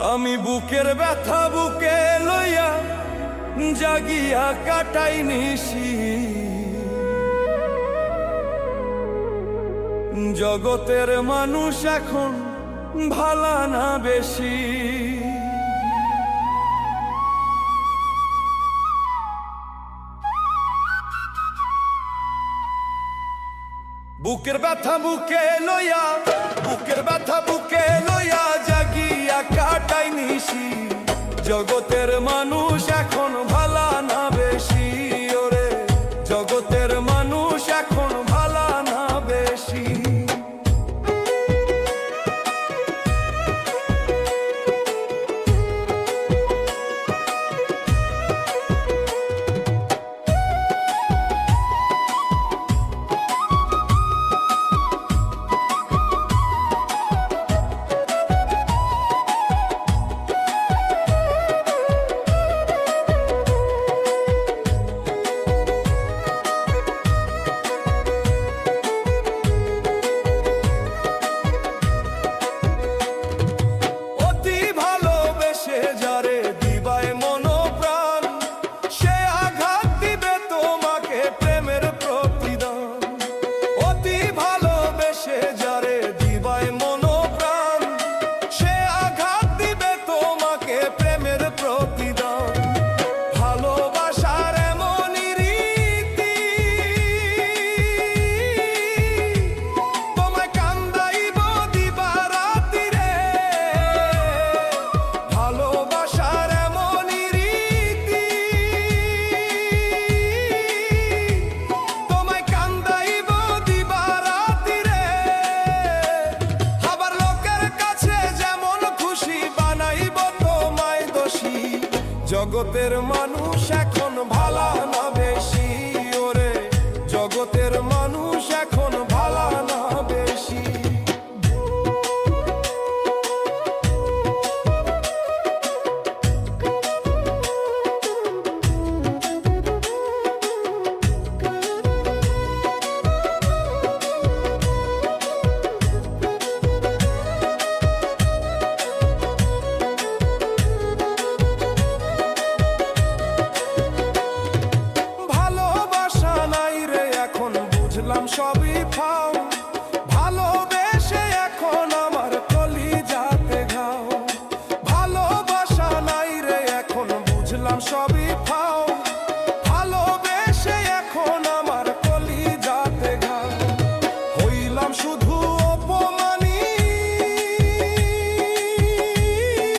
আমি বুকের ব্যথা বুকে লইয়া জাগিয়া কাটাই নিশি, জগতের মানুষ এখন ভালা না বেশি। বুকের ব্যথা বুকে লইয়া, বুকের ব্যথা বুকে লইয়া জাগিয়া কাটাই নিশি, জগতের মানুষ এখন ভালা না বেশি। ওরে জগতের মানুষ এখন ভালা না বেশি। জগতের মানুষ এখন ভালা না বেশি। ওরে জগতের মানুষ এখন